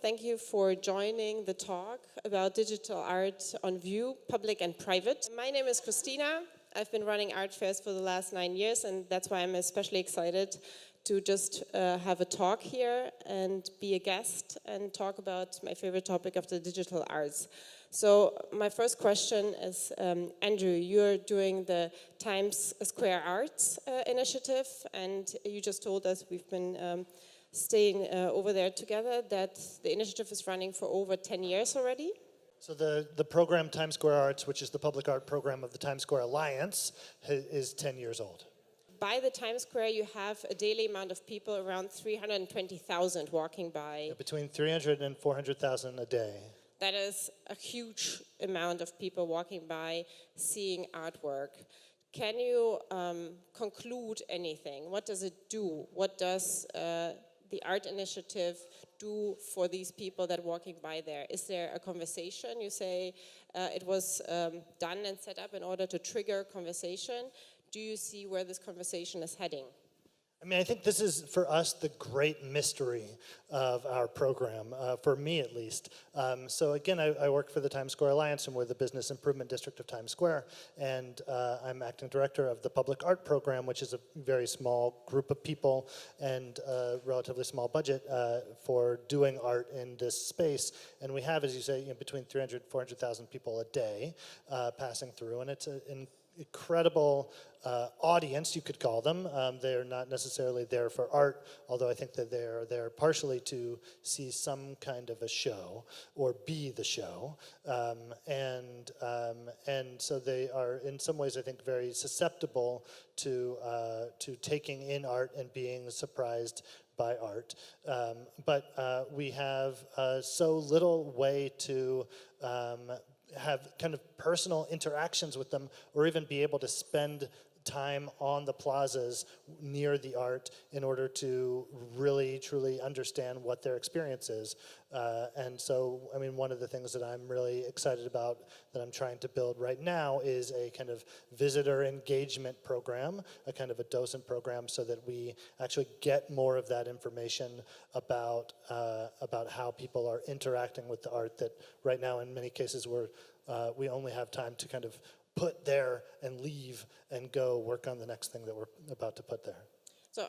thank you for joining the talk about digital art on view, public and private. My name is Christina. I've been running art fairs for the last 9 years, and that's why I'm especially excited to just have a talk here and be a guest and talk about my favorite topic of the digital arts. So my first question is, Andrew, you're doing the Times Square Arts initiative, and you just told us we've been staying over there together, that the initiative is running for over 10 years already. So the program Times Square Arts, which is the public art program of the Times Square Alliance, is 10 years old. By the Times Square, you have a daily amount of people, around 320,000 walking by. Yeah, between 300 and 400,000 a day. That is a huge amount of people walking by, seeing artwork. Can you conclude anything? What does it do? What does the art initiative do for these people that are walking by there? Is there a conversation? You say it was done and set up in order to trigger conversation. Do you see where this conversation is heading? I mean, I think this is, for us, the great mystery of our program, for me at least. So again, I work for the Times Square Alliance, and we're the business improvement district of Times Square, and I'm acting director of the public art program, which is a very small group of people and a relatively small budget for doing art in this space. And we have, as you say, between 300 and 400,000 people a day passing through, and it's an incredible audience, you could call them. They're not necessarily there for art, although I think that they're there partially to see some kind of a show or be the show. And so they are, in some ways, I think, very susceptible to taking in art and being surprised by art. But we have so little way to have kind of personal interactions with them, or even be able to spend time on the plazas near the art in order to really, truly understand what their experience is. And so, I mean, one of the things that I'm really excited about, that I'm trying to build right now, is a kind of visitor engagement program, a kind of a docent program, so that we actually get more of that information about how people are interacting with the art that right now, in many cases, we only have time to kind of put there and leave and go work on the next thing that we're about to put there. So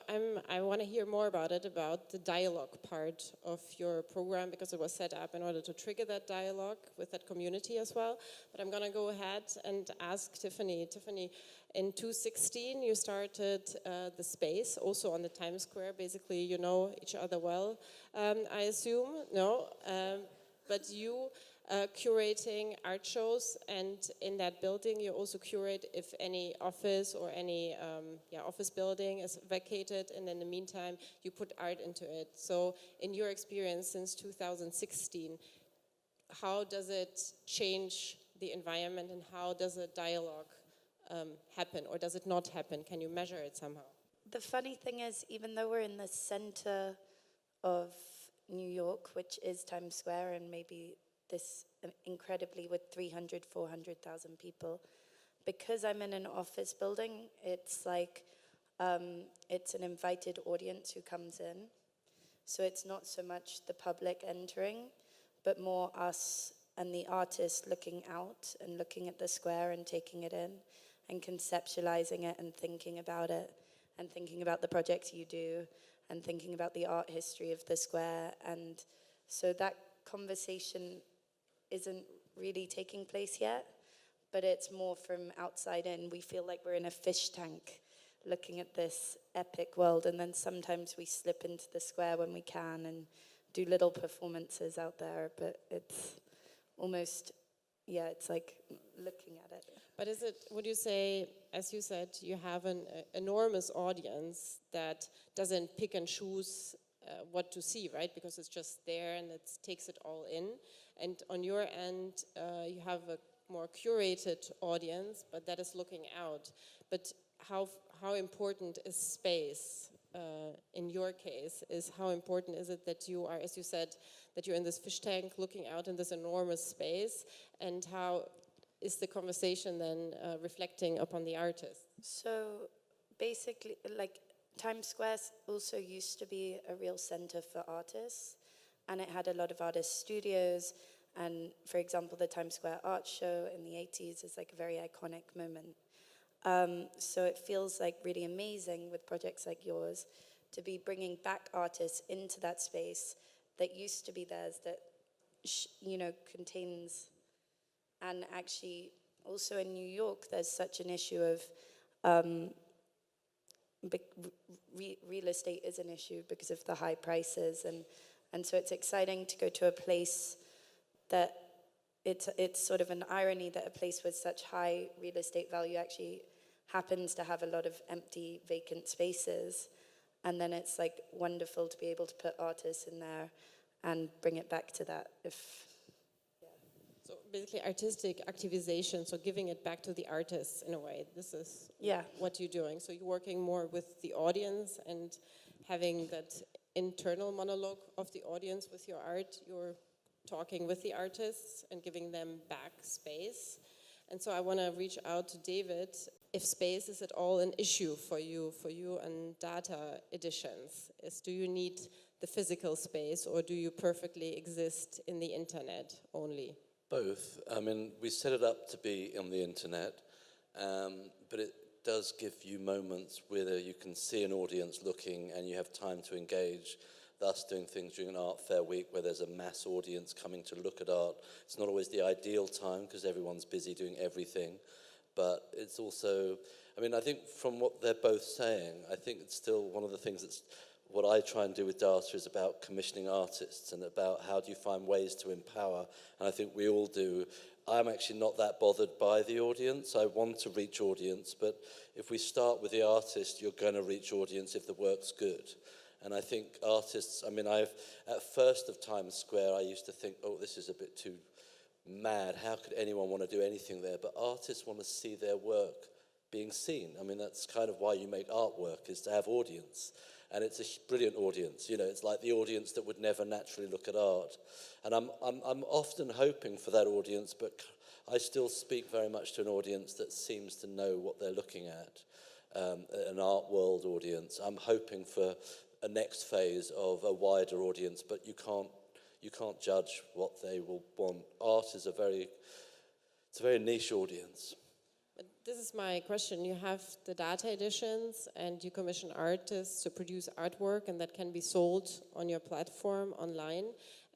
I want to hear more about it, about the dialogue part of your program, because it was set up in order to trigger that dialogue with that community as well. But I'm going to go ahead and ask Tiffany. Tiffany, in 2016, you started the space, also on the Times Square. Basically, you know each other well, I assume. No? But you curating art shows, and in that building you also curate if any office or any office building is vacated, and in the meantime you put art into it. So in your experience since 2016, how does it change the environment, and how does a dialogue happen, or does it not happen? Can you measure it somehow? The funny thing is, even though we're in the center of New York, which is Times Square, and maybe this incredibly with 300, 400,000 people, because I'm in an office building, it's like it's an invited audience who comes in. So it's not so much the public entering, but more us and the artist looking out and looking at the square and taking it in and conceptualizing it and thinking about it and thinking about the projects you do and thinking about the art history of the square. And so that conversation isn't really taking place yet, but it's more from outside in. We feel like we're in a fish tank looking at this epic world, and then sometimes we slip into the square when we can and do little performances out there, but it's almost, it's like looking at it. But is it, would you say, as you said, you have an enormous audience that doesn't pick and choose what to see, right? Because it's just there and it takes it all in. And on your end, you have a more curated audience, but that is looking out. But how important is space in your case? How important is it that you are, as you said, that you're in this fish tank looking out in this enormous space? And how is the conversation then reflecting upon the artist? So basically, like, Times Square also used to be a real center for artists, and it had a lot of artist studios. And for example, the Times Square Art Show in the 80s is like a very iconic moment. So it feels like really amazing with projects like yours to be bringing back artists into that space that used to be theirs, that contains. And actually, also in New York, there's such an issue of real estate is an issue because of the high prices, and so it's exciting to go to a place that it's sort of an irony that a place with such high real estate value actually happens to have a lot of empty, vacant spaces, and then it's like wonderful to be able to put artists in there and bring it back to that. So basically artistic activization, so giving it back to the artists in a way. This is what you're doing. So you're working more with the audience and having that internal monologue of the audience with your art. You're talking with the artists and giving them back space. And so I want to reach out to David. If space is at all an issue for you and Daata editions, do you need the physical space, or do you perfectly exist in the internet only? Both. I mean, we set it up to be on the internet, but it does give you moments where you can see an audience looking and you have time to engage. Thus, doing things during an art fair week where there's a mass audience coming to look at art. It's not always the ideal time because everyone's busy doing everything, but it's also, I mean, I think from what they're both saying, I think it's still one of the things that's what I try and do with Daata is about commissioning artists and about how do you find ways to empower, and I think we all do. I'm actually not that bothered by the audience. I want to reach audience, but if we start with the artist, you're going to reach audience if the work's good. And I think artists, I mean, at first of Times Square, I used to think, oh, this is a bit too mad. How could anyone want to do anything there? But artists want to see their work being seen. I mean, that's kind of why you make artwork, is to have audience. And it's a brilliant audience. You know, it's like the audience that would never naturally look at art. And I'm often hoping for that audience, but I still speak very much to an audience that seems to know what they're looking at, an art world audience. I'm hoping for a next phase of a wider audience, but you can't judge what they will want. Art is it's a very niche audience. But this is my question. You have the Daata editions and you commission artists to produce artwork, and that can be sold on your platform online.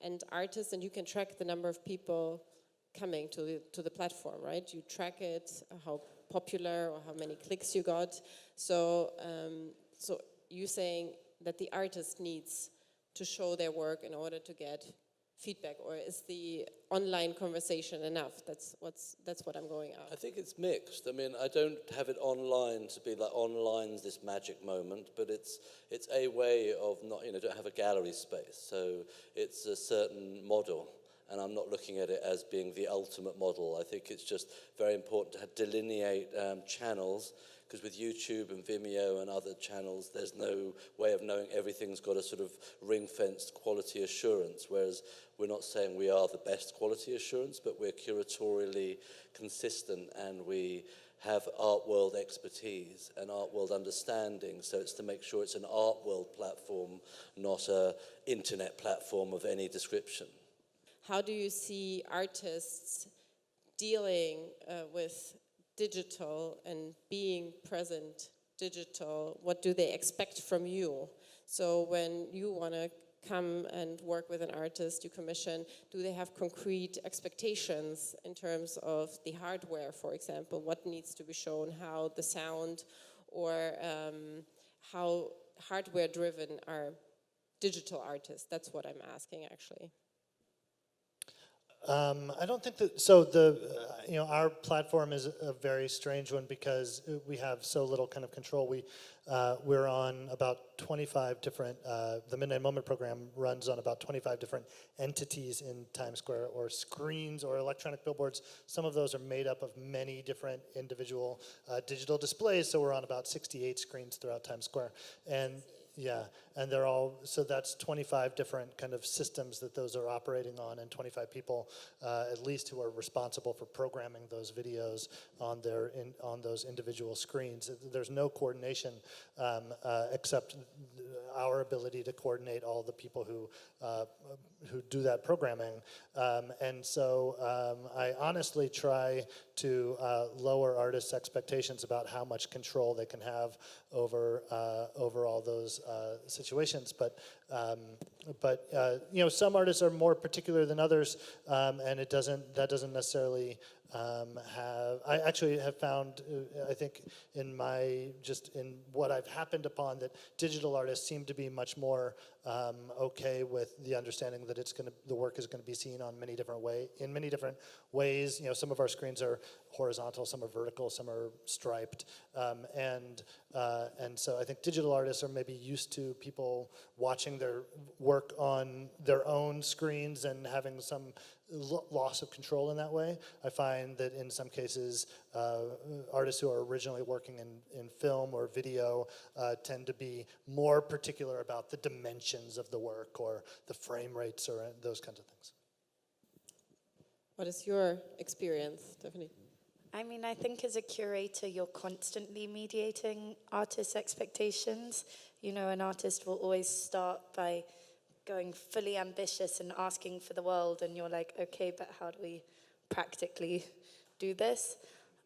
And artists, and you can track the number of people coming to the platform, right? You track it, how popular or how many clicks you got. So you're saying that the artist needs to show their work in order to get feedback, or is the online conversation enough? That's what I'm going at. I think it's mixed. I mean, I don't have it online to be like online's this magic moment, but it's a way of not, don't have a gallery space. So it's a certain model, and I'm not looking at it as being the ultimate model. I think it's just very important to delineate channels, because with YouTube and Vimeo and other channels, there's no way of knowing everything's got a sort of ring-fenced quality assurance, whereas we're not saying we are the best quality assurance, but we're curatorially consistent, and we have art world expertise and art world understanding, so it's to make sure it's an art world platform, not an internet platform of any description. How do you see artists dealing with digital and being present digital? What do they expect from you? So when you want to come and work with an artist you commission, do they have concrete expectations in terms of the hardware, for example? What needs to be shown, how the sound, or how hardware driven are digital artists? That's what I'm asking, actually. I don't think that, so our platform is a very strange one because we have so little kind of control. We're on about 25 different, the Midnight Moment program runs on about 25 different entities in Times Square, or screens or electronic billboards. Some of those are made up of many different individual digital displays, so we're on about 68 screens throughout Times Square. And Yeah, and they're all, so that's 25 different kind of systems that those are operating on, and 25 people at least who are responsible for programming those videos on on those individual screens. There's no coordination except our ability to coordinate all the people who do that programming. And so I honestly try to lower artists' expectations about how much control they can have over all those situations. But you know, some artists are more particular than others, and that doesn't necessarily I actually have found, I think in what I've happened upon, that digital artists seem to be much more okay with the understanding that the work is going to be seen on in many different ways. You know, some of our screens are horizontal, some are vertical, some are striped, and so I think digital artists are maybe used to people watching their work on their own screens and having some loss of control in that way. I find that in some cases, artists who are originally working in film or video tend to be more particular about the dimensions of the work or the frame rates or those kinds of things. What is your experience, Tiffany? I mean, I think as a curator, you're constantly mediating artists' expectations. You know, an artist will always start by going fully ambitious and asking for the world, and you're like, okay, but how do we practically do this?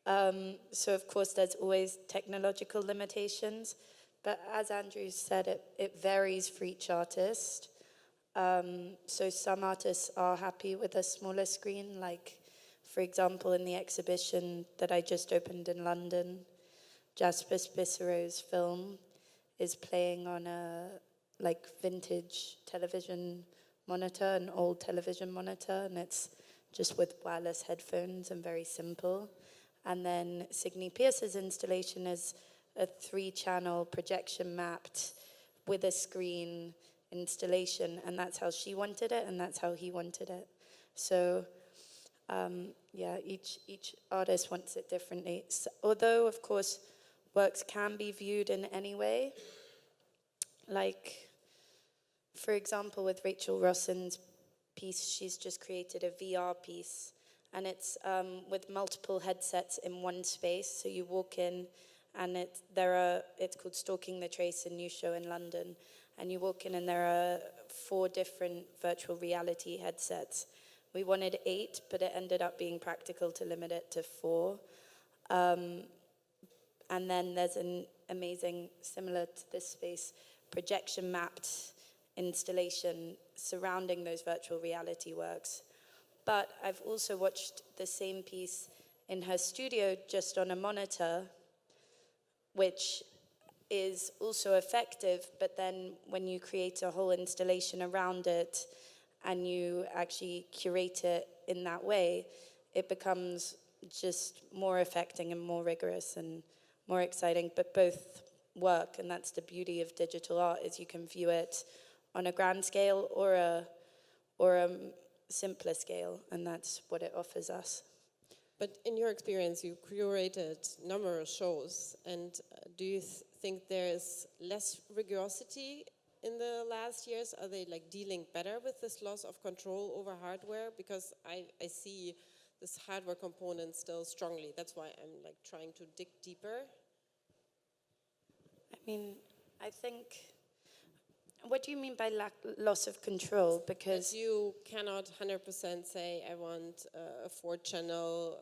So of course there's always technological limitations, but as Andrew said, it varies for each artist. So some artists are happy with a smaller screen, like for example in the exhibition that I just opened in London, Jasper Spissero's film is playing on a vintage television monitor, an old television monitor, and it's just with wireless headphones and very simple. And then Signe Pierce's installation is a 3-channel projection mapped with a screen installation, and that's how she wanted it, and that's how he wanted it. So, yeah, each artist wants it differently. So, although, of course, works can be viewed in any way, like, for example, with Rachel Rosson's piece, she's just created a VR piece, and it's with multiple headsets in one space. So you walk in, and it's called Stalking the Trace, a new show in London. And you walk in, and there are 4 different virtual reality headsets. We wanted 8, but it ended up being practical to limit it to 4. And then there's an amazing, similar to this space, projection mapped installation surrounding those virtual reality works. But I've also watched the same piece in her studio just on a monitor, which is also effective, but then when you create a whole installation around it and you actually curate it in that way, it becomes just more affecting and more rigorous and more exciting, but both work, and that's the beauty of digital art, is you can view it on a grand scale or a simpler scale, and that's what it offers us. But in your experience, you curated numerous shows, and do you think there is less rigorosity in the last years? Are they dealing better with this loss of control over hardware? Because I see this hardware component still strongly. That's why I'm trying to dig deeper. I mean, I think, what do you mean by loss of control? Because you cannot 100% say, I want a 4-channel,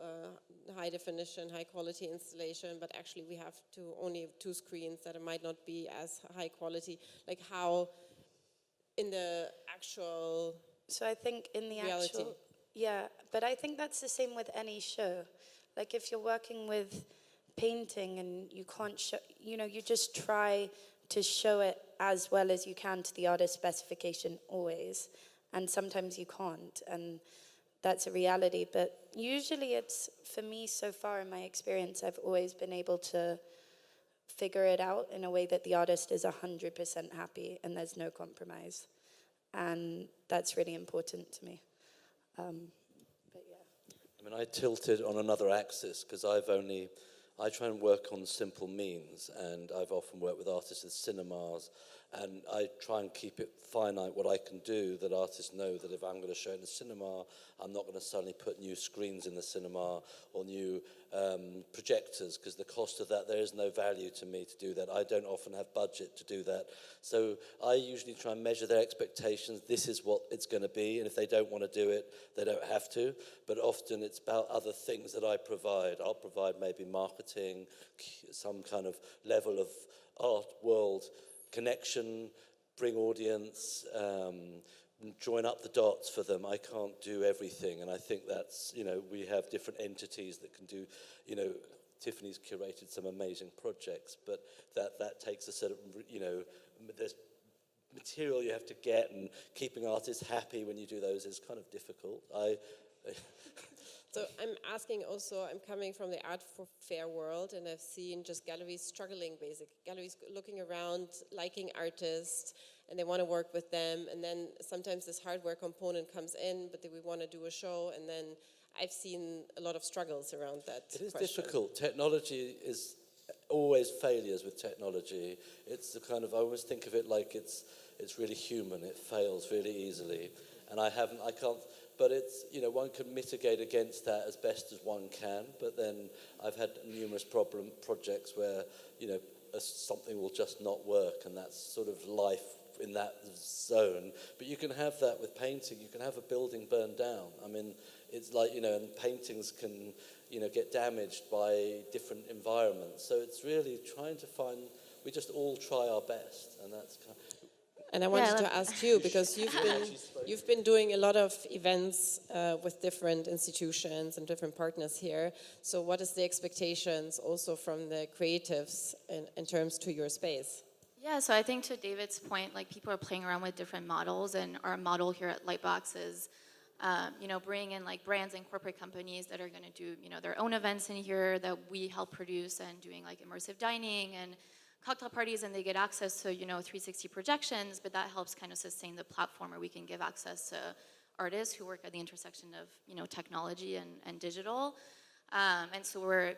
high definition, high quality installation, but actually we have only 2 screens that it might not be as high quality. Like how in the actual So I think in the reality. actual, yeah, but I think that's the same with any show. Like if you're working with painting and you can't show, you just try to show it as well as you can to the artist's specification always, and sometimes you can't, and that's a reality. But usually it's, for me so far in my experience, I've always been able to figure it out in a way that the artist is 100% happy and there's no compromise, and that's really important to me. But yeah. I mean, I tilted on another axis because I try and work on simple means, and I've often worked with artists with cinemas And I try and keep it finite what I can do, that artists know that if I'm going to show it in the cinema, I'm not going to suddenly put new screens in the cinema or new projectors, because the cost of that, there is no value to me to do that. I don't often have budget to do that. So I usually try and measure their expectations. This is what it's going to be, and if they don't want to do it, they don't have to. But often it's about other things that I provide. I'll provide maybe marketing, some kind of level of art world connection, bring audience, join up the dots for them. I can't do everything, and I think that's, we have different entities that can do, Tiffany's curated some amazing projects, but that takes a sort of, there's material you have to get, and keeping artists happy when you do those is kind of difficult. So I'm asking also, I'm coming from the art fair world, and I've seen just galleries struggling, galleries looking around, liking artists, and they want to work with them, and then sometimes this hardware component comes in, but we want to do a show, and then I've seen a lot of struggles around that. It is difficult. Technology is always failures with technology. It's the kind of, I always think of it like it's really human. It fails really easily, and I can't. But it's, one can mitigate against that as best as one can. But then I've had numerous projects where, something will just not work, and that's sort of life in that zone. But you can have that with painting. You can have a building burned down. I mean, it's like, and paintings can, get damaged by different environments. So it's really trying to find, we just all try our best, and that's kind of... And I wanted to ask you, because you've been doing a lot of events with different institutions and different partners here. So what is the expectations also from the creatives in terms to your space? Yeah, so I think to David's point, like, people are playing around with different models, and our model here at Lightbox is, bringing in like brands and corporate companies that are going to do, their own events in here that we help produce, and doing like immersive dining and cocktail parties, and they get access to 360 projections, but that helps kind of sustain the platform where we can give access to artists who work at the intersection of technology and digital. And so we're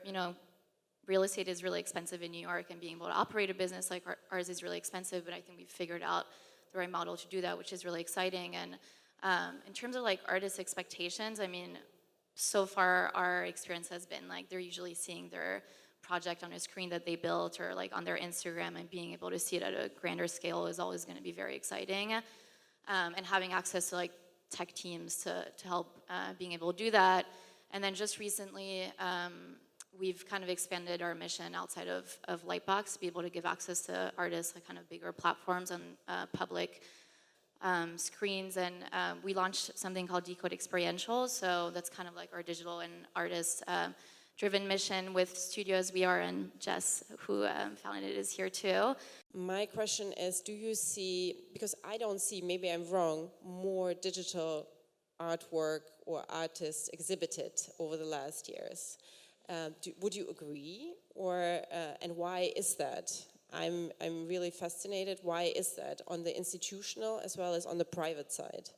real estate is really expensive in New York, and being able to operate a business like ours is really expensive, but I think we've figured out the right model to do that, which is really exciting. And in terms of like artists' expectations, I mean, so far our experience has been like they're usually seeing their project on a screen that they built, or like on their Instagram, and being able to see it at a grander scale is always going to be very exciting. And having access to like tech teams to help being able to do that. And then just recently, we've kind of expanded our mission outside of Lightbox to be able to give access to artists like kind of bigger platforms on public screens, and we launched something called Decode Experiential. So that's kind of like our digital and artist driven mission with Studios VR, and Jess, who founded it, is here too. My question is, do you see, because I don't see, maybe I'm wrong, more digital artwork or artists exhibited over the last years? Would you agree, or and why is that? I'm really fascinated. Why is that on the institutional as well as on the private side?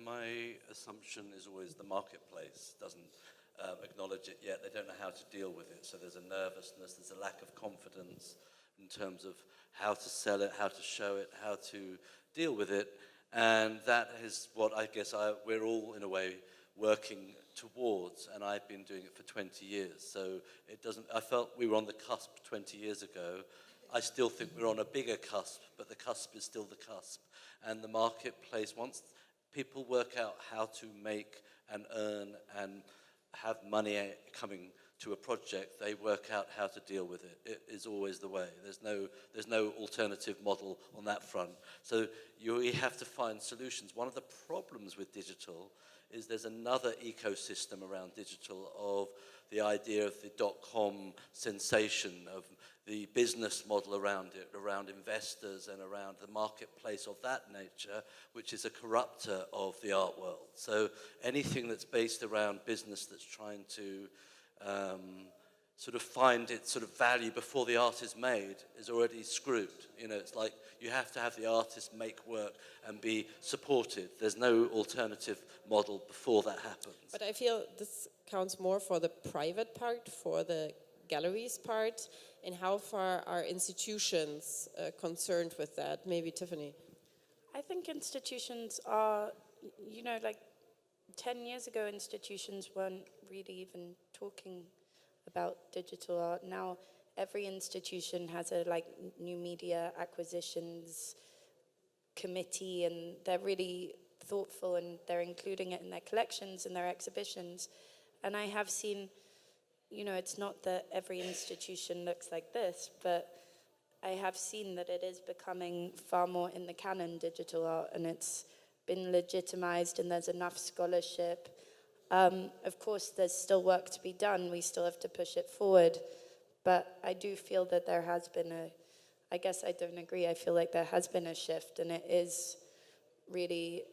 My assumption is always the marketplace doesn't acknowledge it yet. They don't know how to deal with it. So there's a nervousness, there's a lack of confidence in terms of how to sell it, how to show it, how to deal with it. And that is what I guess we're all in a way working towards, and I've been doing it for 20 years. So I felt we were on the cusp 20 years ago. I still think we're on a bigger cusp, but the cusp is still the cusp. And the marketplace, once people work out how to make and earn and have money coming to a project, they work out how to deal with it. It is always the way. There's no alternative model on that front. So you have to find solutions. One of the problems with digital is there's another ecosystem around digital of the idea of the dot-com sensation, of the business model around it, around investors and around the marketplace of that nature, which is a corrupter of the art world. So anything that's based around business that's trying to sort of find its sort of value before the art is made is already screwed. It's like you have to have the artist make work and be supported. There's no alternative model before that happens. But I feel this counts more for the private part, for the galleries part, and how far are institutions concerned with that? Maybe Tiffany. I think institutions are, you know, like 10 years ago, institutions weren't really even talking about digital art. Now, every institution has a new media acquisitions committee, and they're really thoughtful, and they're including it in their collections and their exhibitions. And I have seen, you know, it's not that every institution looks like this, but I have seen that it is becoming far more in the canon digital art, and it's been legitimized, and there's enough scholarship. Of course, there's still work to be done. We still have to push it forward. But I do feel that there has been I guess I don't agree. I feel like there has been a shift, and it is really,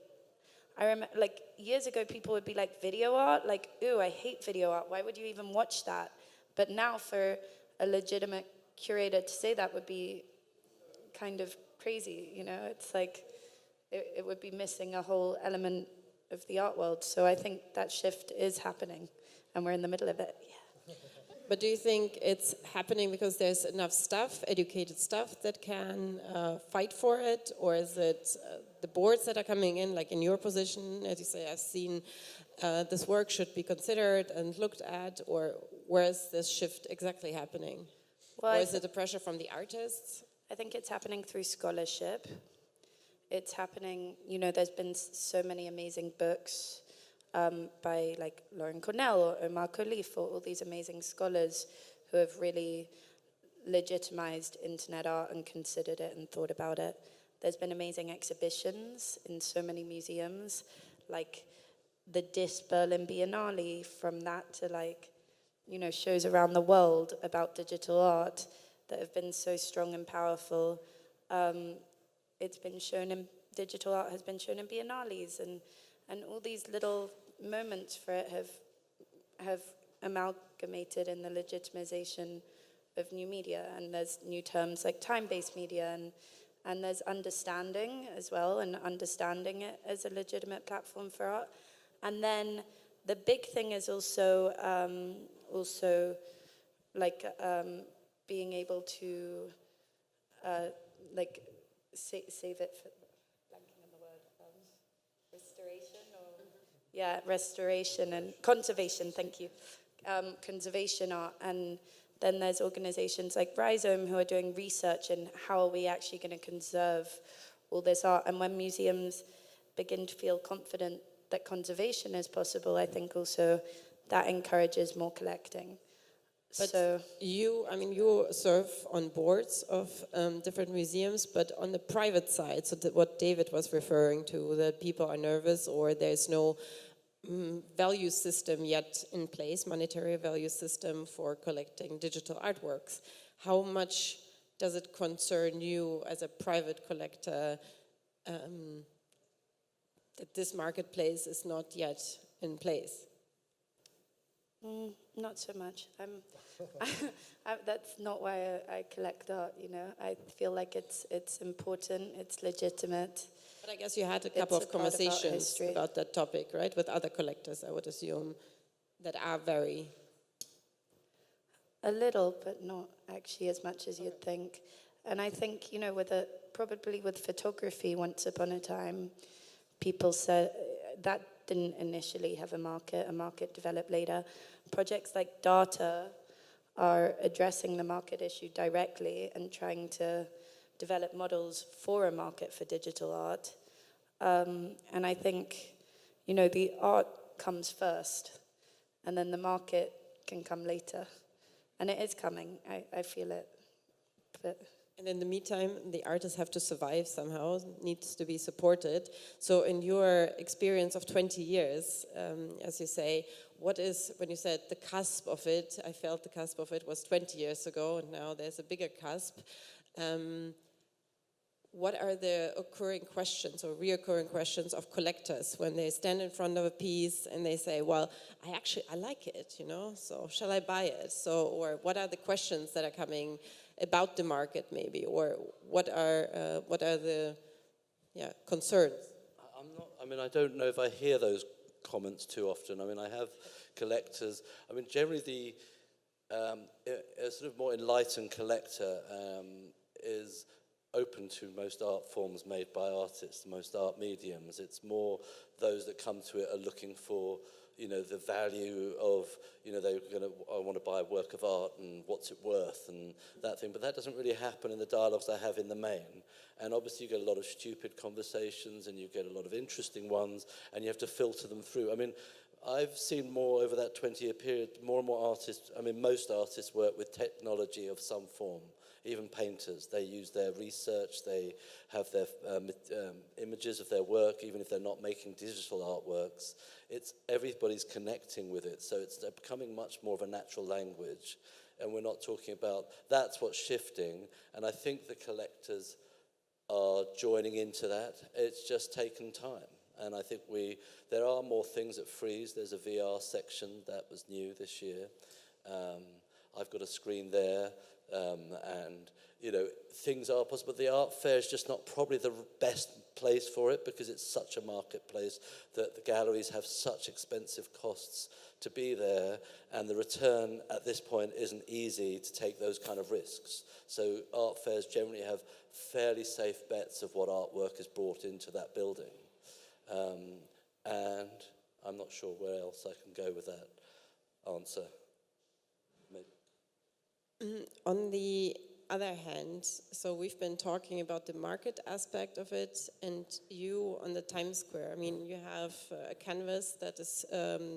I remember, like, years ago, people would be like, video art? Like, ooh, I hate video art. Why would you even watch that? But now for a legitimate curator to say that would be kind of crazy, you know? It's like, it would be missing a whole element of the art world. So I think that shift is happening, and we're in the middle of it. Yeah. But do you think it's happening because there's enough staff, educated staff, that can fight for it? Or is it the boards that are coming in, like in your position, as you say, I've seen this work should be considered and looked at, or where is this shift exactly happening? Well, or is it the pressure from the artists? I think it's happening through scholarship. It's happening, you know, there's been so many amazing books by like Lauren Cornell or Omar Khalif, or all these amazing scholars who have really legitimized internet art and considered it and thought about it. There's been amazing exhibitions in so many museums, like the DIS Berlin Biennale, from that to like, you know, shows around the world about digital art that have been so strong and powerful. It's been shown in, digital art has been shown in biennales, and all these little moments for it have amalgamated in the legitimization of new media. And there's new terms like time-based media, and there's understanding as well, and understanding it as a legitimate platform for art. And then the big thing is also being able to save it for, blanking on the word, restoration, or yeah, restoration and conservation. Thank you, conservation art. And then there's organizations like Rhizome who are doing research in how are we actually going to conserve all this art. And when museums begin to feel confident that conservation is possible, I think also that encourages more collecting. But so you serve on boards of different museums, but on the private side, so what David was referring to, that people are nervous or there's no value system yet in place, monetary value system for collecting digital artworks. How much does it concern you as a private collector that this marketplace is not yet in place? Not so much. That's not why I collect art, you know. I feel like it's important, it's legitimate. But I guess you had a couple of conversations about that topic, right? With other collectors, I would assume, that are very... A little, but not actually as much as you'd think. And I think, you know, probably with photography, once upon a time, people said that didn't initially have a market developed later. Projects like Daata are addressing the market issue directly and trying to develop models for a market for digital art. And I think, you know, the art comes first, and then the market can come later. And it is coming, I feel it. But and in the meantime, the artists have to survive somehow, needs to be supported. So in your experience of 20 years, as you say, what is, when you said the cusp of it, I felt the cusp of it was 20 years ago, and now there's a bigger cusp. What are the occurring questions or reoccurring questions of collectors when they stand in front of a piece and they say, well, I like it, you know, so shall I buy it? So, or what are the questions that are coming about the market maybe, or what are the concerns? I don't know if I hear those comments too often. I mean, I have collectors. I mean, generally a sort of more enlightened collector is open to most art forms made by artists, most art mediums. It's more those that come to it are looking for, you know, the value of, you know, I want to buy a work of art and what's it worth and that thing. But that doesn't really happen in the dialogues I have in the main. And obviously you get a lot of stupid conversations and you get a lot of interesting ones and you have to filter them through. I mean, I've seen more over that 20-year period, more and more artists, I mean, most artists work with technology of some form. Even painters, they use their research, they have their images of their work, even if they're not making digital artworks. Everybody's connecting with it, so it's becoming much more of a natural language. And we're not talking about, that's what's shifting, and I think the collectors are joining into that. It's just taken time. And I think there are more things at Frieze. There's a VR section that was new this year. I've got a screen there. And, you know, things are possible. The art fair is just not probably the best place for it because it's such a marketplace that the galleries have such expensive costs to be there, and the return at this point isn't easy to take those kind of risks. So art fairs generally have fairly safe bets of what artwork is brought into that building. And I'm not sure where else I can go with that answer. On the other hand, so we've been talking about the market aspect of it, and you on the Times Square. I mean, you have a canvas that is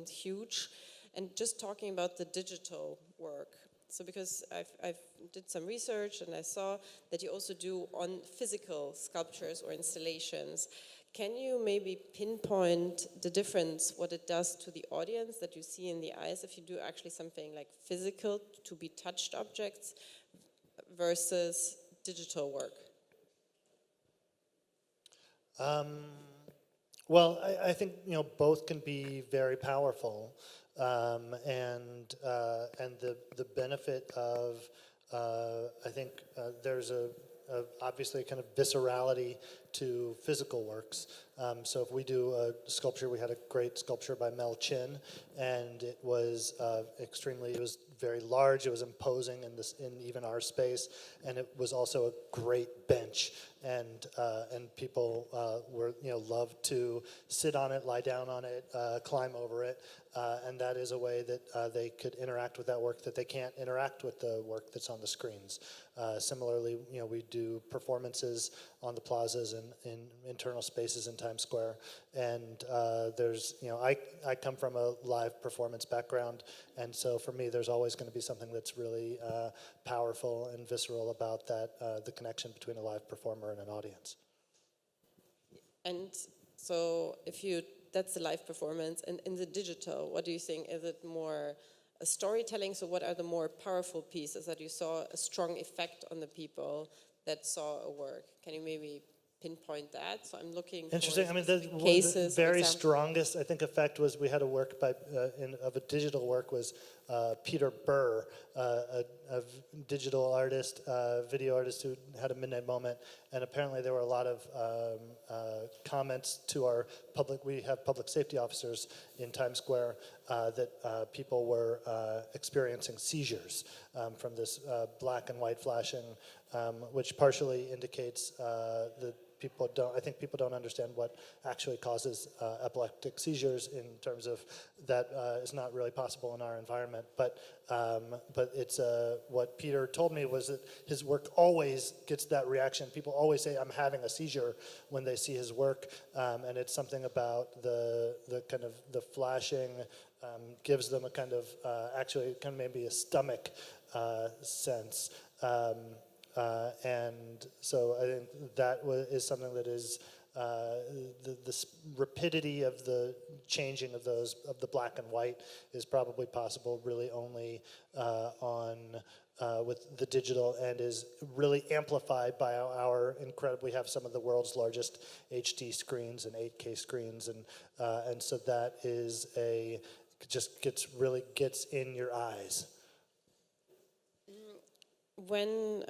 huge, and just talking about the digital work. So because I've did some research and I saw that you also do on physical sculptures or installations. Can you maybe pinpoint the difference, what it does to the audience that you see in the eyes if you do actually something like physical, to be touched objects, versus digital work? Well, I think, you know, both can be very powerful, and the benefit of I think there's obviously a kind of viscerality to physical works. So if we do a sculpture, we had a great sculpture by Mel Chin, and it was it was very large, it was imposing in even our space, and it was also a great bench, and people were, you know, loved to sit on it, lie down on it, climb over it, and that is a way that they could interact with that work that they can't interact with the work that's on the screens. Similarly, you know, we do performances on the plazas and in internal spaces in Times Square, and there's, you know, I come from a live performance background, and so for me there's always going to be something that's really powerful and visceral about that, the connection between a live performer and an audience. And so that's the live performance, and in the digital, what do you think? Is it more a storytelling? So what are the more powerful pieces that you saw a strong effect on the people that saw a work? Can you maybe pinpoint that? So I'm looking interesting. for I mean, cases. the very strongest, I think, effect was we had a work by of a digital work was Peter Burr, a digital artist, video artist who had a midnight moment, and apparently there were a lot of comments to our we have public safety officers in Times Square that people were experiencing seizures from this black and white flashing, which partially indicates that I think people don't understand what actually causes epileptic seizures, in terms of that is not really possible in our environment. But it's what Peter told me was that his work always gets that reaction. People always say, "I'm having a seizure," when they see his work, and it's something about the kind of the flashing gives them a kind of actually kind of maybe a stomach sense. And so I think that is something that is the rapidity of the changing of the black and white is probably possible really only with the digital, and is really amplified by our we have some of the world's largest HD screens and 8K screens, and so that is just gets in your eyes. When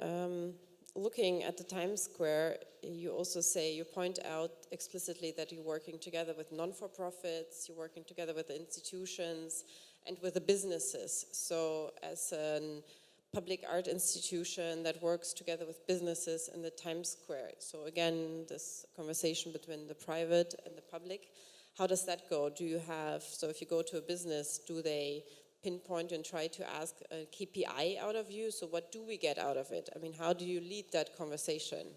looking at the Times Square, you also say, you point out explicitly that you're working together with non-for-profits, you're working together with the institutions and with the businesses. So as a public art institution that works together with businesses in the Times Square. So again, this conversation between the private and the public, how does that go? Do you have, so if you go to a business, do they pinpoint and try to ask a KPI out of you? So what do we get out of it? I mean, how do you lead that conversation?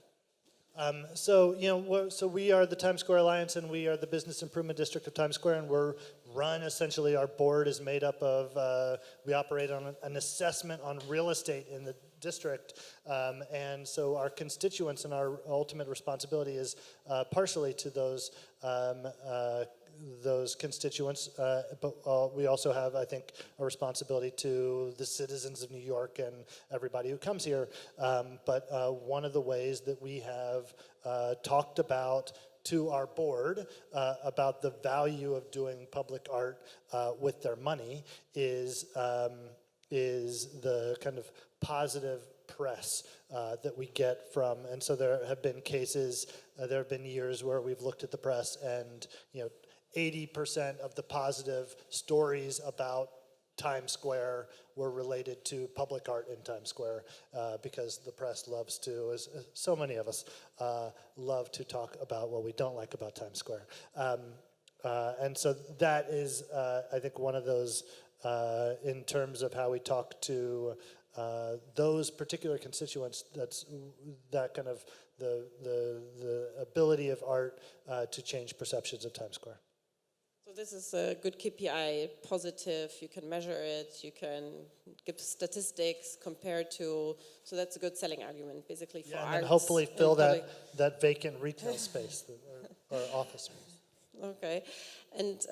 So we are the Times Square Alliance, and we are the Business Improvement District of Times Square, and we're run essentially. Our board is made up of. We operate on an assessment on real estate in the district, and so our constituents and our ultimate responsibility is partially to those constituents, but we also have, I think, a responsibility to the citizens of New York and everybody who comes here. But one of the ways that we have talked about to our board about the value of doing public art with their money is the kind of positive press that we get from, and so there have been cases, there have been years where we've looked at the press and 80% of the positive stories about Times Square were related to public art in Times Square because the press loves to, as so many of us, love to talk about what we don't like about Times Square. And so that is, I think, one of those, in terms of how we talk to those particular constituents, that's that kind of the ability of art to change perceptions of Times Square. So this is a good KPI, positive, you can measure it, you can give statistics compared to, so that's a good selling argument basically for art. And hopefully fill that vacant retail space or office space. Okay, and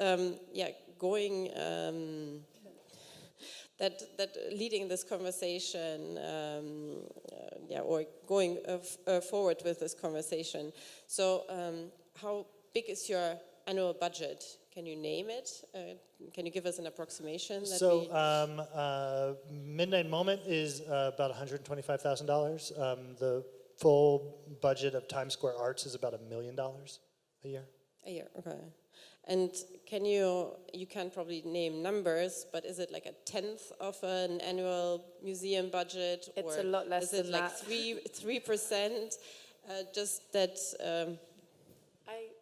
going, that leading this conversation, or going forward with this conversation. So how big is your annual budget? Can you name it? Can you give us an approximation? Midnight Moment is about $125,000. The full budget of Times Square Arts is about $1 million a year. A year, okay. And you can probably name numbers, but is it like a tenth of an annual museum budget? It's a lot less than that. Is it like 3%? Just that...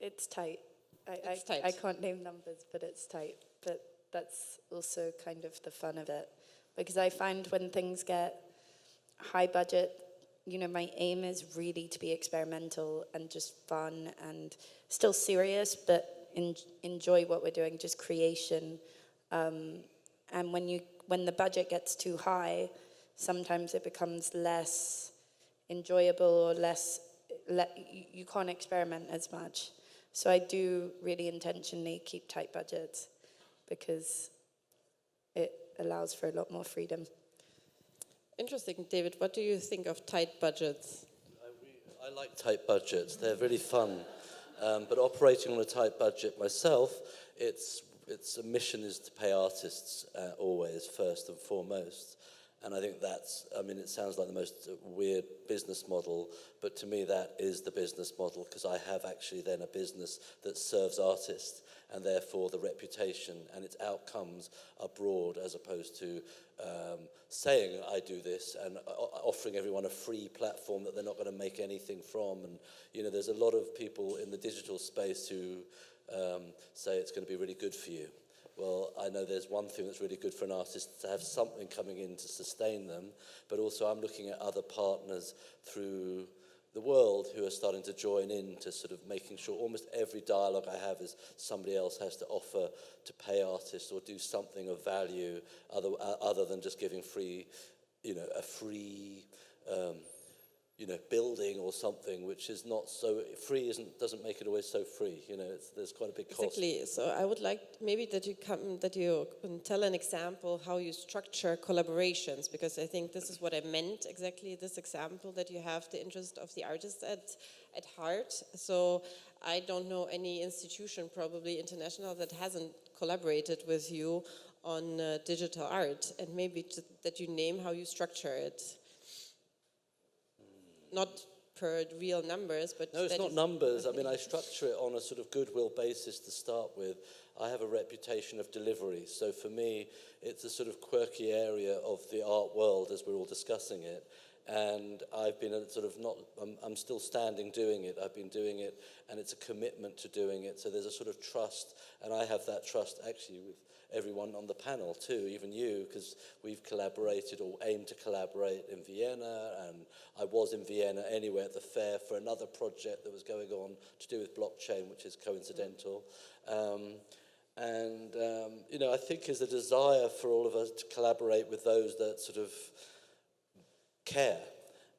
It's tight. It's tight. I can't name numbers, but it's tight. But that's also kind of the fun of it. Because I find when things get high budget, my aim is really to be experimental and just fun and still serious, but enjoy what we're doing, just creation. And when the budget gets too high, sometimes it becomes less enjoyable or you can't experiment as much. So I do really intentionally keep tight budgets because it allows for a lot more freedom. Interesting, David. What do you think of tight budgets? I like tight budgets. They're really fun. But operating on a tight budget myself, its mission is to pay artists always, first and foremost. And I think it sounds like the most weird business model, but to me that is the business model, because I have actually then a business that serves artists, and therefore the reputation and its outcomes are broad, as opposed to saying I do this and offering everyone a free platform that they're not going to make anything from. And there's a lot of people in the digital space who say it's going to be really good for you. Well, I know there's one thing that's really good for an artist, to have something coming in to sustain them, but also I'm looking at other partners through the world who are starting to join in to sort of making sure almost every dialogue I have is somebody else has to offer to pay artists or do something of value other than just giving free, a free building or something, which is not so free, doesn't make it always so free. There's quite a big cost. Exactly. So I would like maybe that you can tell an example how you structure collaborations, because I think this is what I meant exactly, this example, that you have the interest of the artist at heart. So I don't know any institution, probably international, that hasn't collaborated with you on digital art, and maybe that you name how you structure it. not per real numbers, but No, it's that not is- numbers. I mean, I structure it on a sort of goodwill basis to start with. I have a reputation of delivery. So for me, it's a sort of quirky area of the art world as we're all discussing it. And I've been sort of not, I'm still standing doing it. I've been doing it, and it's a commitment to doing it. So there's a sort of trust, and I have that trust actually with everyone on the panel too, even you, because we've collaborated or aimed to collaborate in Vienna, and I was in Vienna anyway at the fair for another project that was going on to do with blockchain, which is coincidental. You know, I think there's a desire for all of us to collaborate with those that sort of care,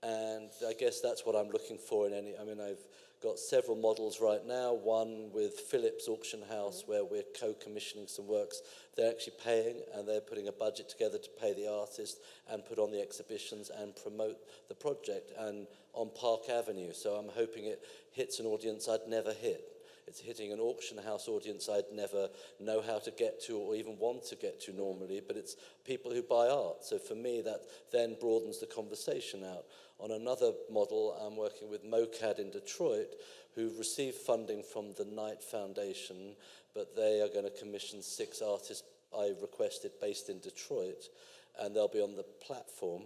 and I guess that's what I'm looking for in any. I mean, I've got several models right now, one with Phillips Auction House where we're co-commissioning some works. They're actually paying, and they're putting a budget together to pay the artist and put on the exhibitions and promote the project, and on Park Avenue. So I'm hoping it hits an audience I'd never hit. It's hitting an auction house audience I'd never know how to get to or even want to get to normally, but it's people who buy art. So for me, that then broadens the conversation out. On another model, I'm working with MoCAD in Detroit, who've received funding from the Knight Foundation, but they are going to commission 6 artists I requested based in Detroit, and they'll be on the platform,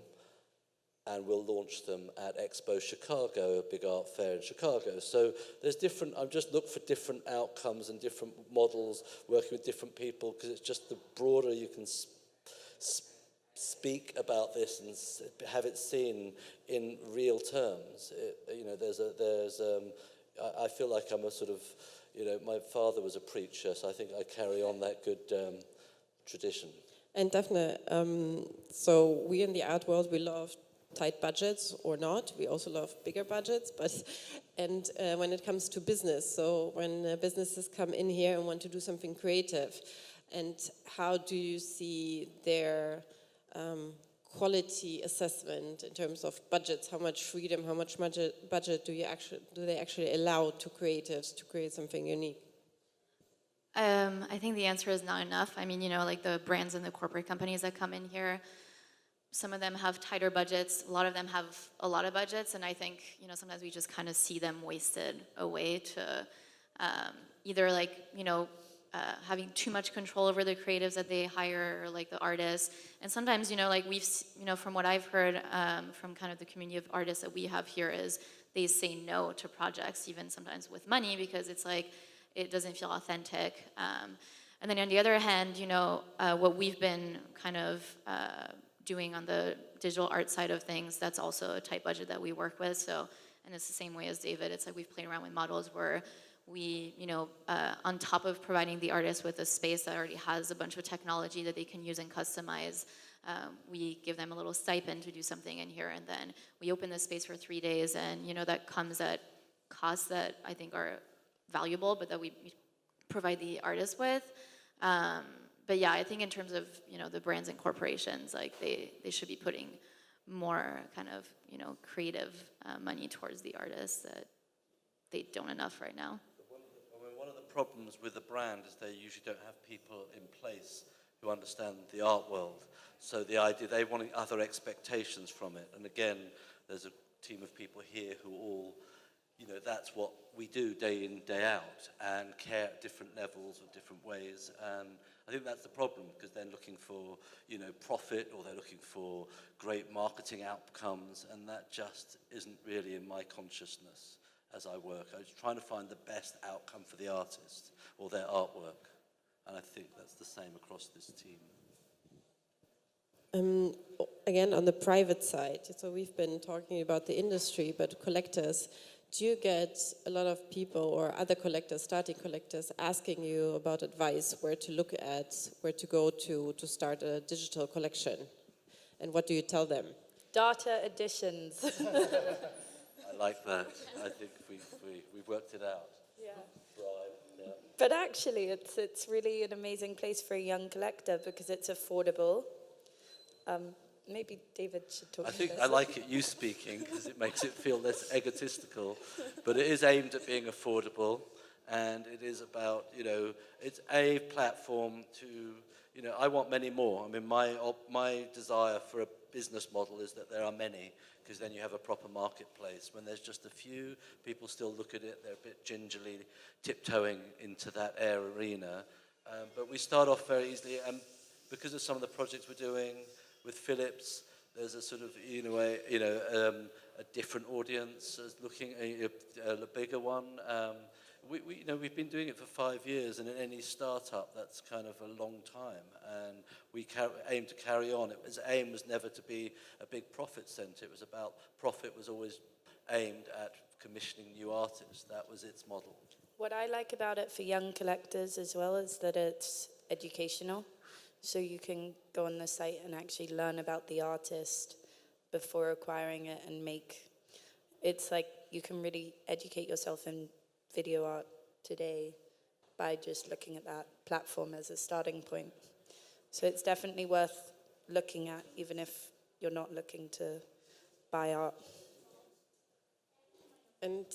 and we'll launch them at Expo Chicago, a big art fair in Chicago. So there's different, I've just looked for different outcomes and different models, working with different people, because it's just the broader you can speak about this and have it seen in real terms. You know, I feel like I'm a sort of, you know, my father was a preacher, so I think I carry on that good tradition. And Daphne, so we in the art world, we love tight budgets or not. We also love bigger budgets, and when it comes to business, so when businesses come in here and want to do something creative, and how do you see their quality assessment in terms of budgets? How much freedom, how much budget do they actually allow to creatives to create something unique? I think the answer is not enough. I mean, you know, like the brands and the corporate companies that come in here, some of them have tighter budgets, a lot of them have a lot of budgets, and I think, you know, sometimes we just kind of see them wasted away to either like, you know, having too much control over the creatives that they hire, or like the artists. And sometimes, you know, like you know, from what I've heard from kind of the community of artists that we have here, is they say no to projects, even sometimes with money, because it's like, it doesn't feel authentic. And then on the other hand, you know, what we've been kind of doing on the digital art side of things, that's also a tight budget that we work with. So, and it's the same way as David, it's like we've played around with models where we, you know, on top of providing the artist with a space that already has a bunch of technology that they can use and customize, we give them a little stipend to do something in here, and then we open this space for 3 days, and, you know, that comes at costs that I think are valuable, but that we provide the artist with. But yeah, I think in terms of, you know, the brands and corporations, like they should be putting more kind of, you know, creative money towards the artists that they don't enough right now. One of the problems with the brand is they usually don't have people in place who understand the art world. So the idea, they want other expectations from it. And again, there's a team of people here who all, you know, that's what we do day in, day out, and care at different levels or different ways. And I think that's the problem, because they're looking for, you know, profit, or they're looking for great marketing outcomes, and that just isn't really in my consciousness as I work. I was trying to find the best outcome for the artist or their artwork, and I think that's the same across this team. Again, on the private side, so we've been talking about the industry, but collectors, do you get a lot of people or other collectors, starting collectors, asking you about advice, where to look at, where to go to start a digital collection? And what do you tell them? Daata editions. I like that. I think we've worked it out. Yeah. Right, yeah. But actually, it's really an amazing place for a young collector because it's affordable. Maybe David should talk. I think about I this. like it you speaking, because it makes it feel less egotistical. But it is aimed at being affordable, and it is about, you know, it's a platform to, you you know, I want many more. I mean, my desire for a business model is that there are many, because then you have a proper marketplace. When there's just a few, people still look at it, they're a bit gingerly tiptoeing into that arena. But we start off very easily, and because of some of the projects we're doing with Philips, there's a sort of, a different audience as looking a bigger one. We've been doing it for 5 years, and in any startup, that's kind of a long time, and we aim to carry on. Aim was never to be a big profit center. It was about profit was always aimed at commissioning new artists. That was its model. What I like about it for young collectors as well is that it's educational. So you can go on the site and actually learn about the artist before acquiring it and it's like you can really educate yourself in video art today by just looking at that platform as a starting point. So it's definitely worth looking at, even if you're not looking to buy art. And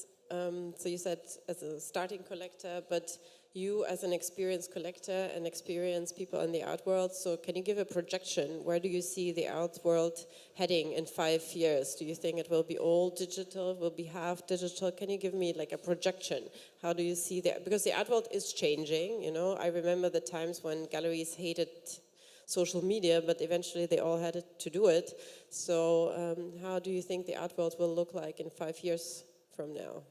so you said as a starting collector, but you as an experienced collector and experienced people in the art world, so can you give a projection? Where do you see the art world heading in 5 years? Do you think it will be all digital, will be half digital? Can you give me like a projection? How do you see that? Because the art world is changing, you know. I remember the times when galleries hated social media, but eventually they all had to do it. So how do you think the art world will look like in 5 years from now?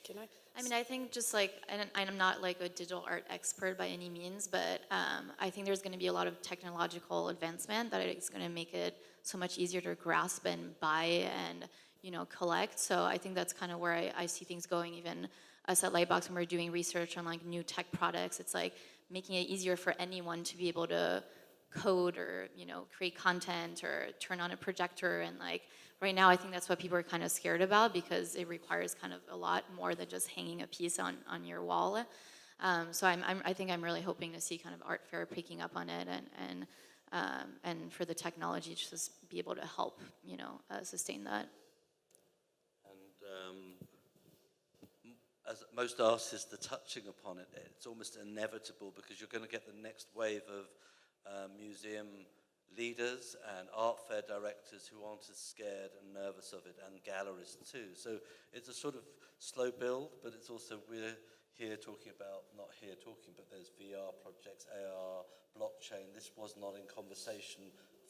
Can I? I mean, I think just like, and I'm not like a digital art expert by any means, but I think there's going to be a lot of technological advancement that is going to make it so much easier to grasp and buy and, collect. So I think that's kind of where I see things going. Even us at Lightbox, when we're doing research on like new tech products, it's like making it easier for anyone to be able to code or, create content or turn on a projector. And like right now, I think that's what people are kind of scared about, because it requires kind of a lot more than just hanging a piece on your wall. So I think I'm really hoping to see kind of art fair picking up on it and for the technology to just be able to help, sustain that. And as most artists are touching upon it, it's almost inevitable, because you're going to get the next wave of museum leaders and art fair directors who aren't as scared and nervous of it, and gallerists too. So it's a sort of slow build, but it's also, we're here talking about, not here talking, but there's VR projects, AR, blockchain. This was not in conversation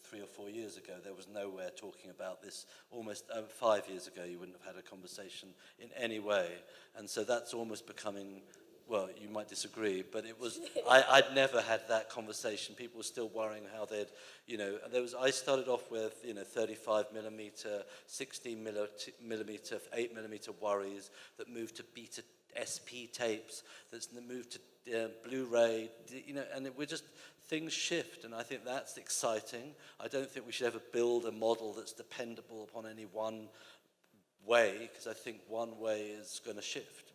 3 or 4 years ago. There was nowhere talking about this. Almost 5 years ago, you wouldn't have had a conversation in any way. And so that's almost becoming, well, you might disagree, but it was, I'd never had that conversation. People were still worrying how they'd, I started off with, 35 millimeter, 16 millimeter, 8 millimeter worries that moved to beta SP tapes, that's moved to Blu-ray, and we're just, things shift, and I think that's exciting. I don't think we should ever build a model that's dependable upon any one way, because I think one way is going to shift.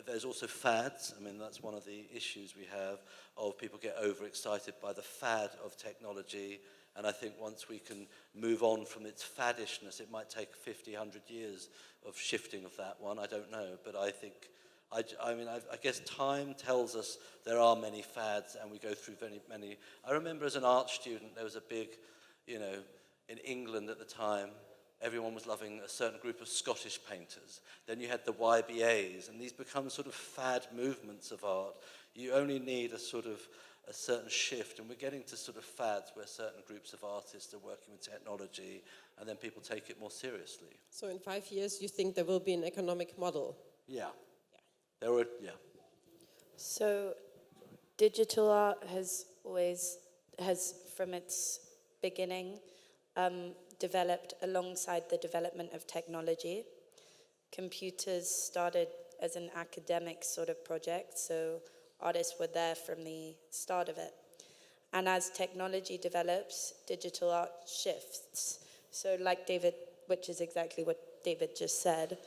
There's also fads. I mean, that's one of the issues we have, of people get overexcited by the fad of technology, and I think once we can move on from its faddishness, it might take 50, 100 years of shifting of that one. I don't know, but I think, I guess time tells us there are many fads, and we go through many. I remember as an art student, there was a big, in England at the time, everyone was loving a certain group of Scottish painters. Then you had the YBAs, and these become sort of fad movements of art. You only need a certain shift, and we're getting to sort of fads where certain groups of artists are working with technology, and then people take it more seriously. So in 5 years, you think there will be an economic model? Yeah. So digital art has from its beginning, developed alongside the development of technology. Computers started as an academic sort of project, so artists were there from the start of it. And as technology develops, digital art shifts. So like David, which is exactly what David just said.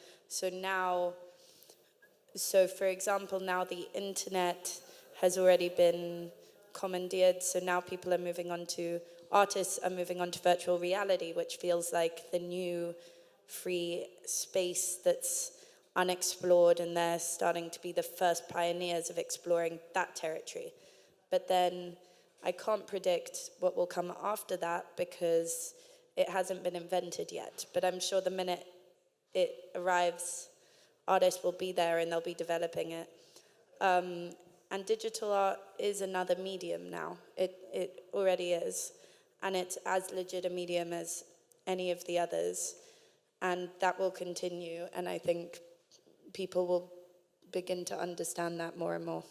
So for example, now the internet has already been commandeered, so now artists are moving on to virtual reality, which feels like the new free space that's unexplored, and they're starting to be the first pioneers of exploring that territory. But then I can't predict what will come after that because it hasn't been invented yet. But I'm sure the minute it arrives, artists will be there and they'll be developing it. And digital art is another medium now. It already is. And it's as legit a medium as any of the others. And that will continue. And I think people will begin to understand that more and more.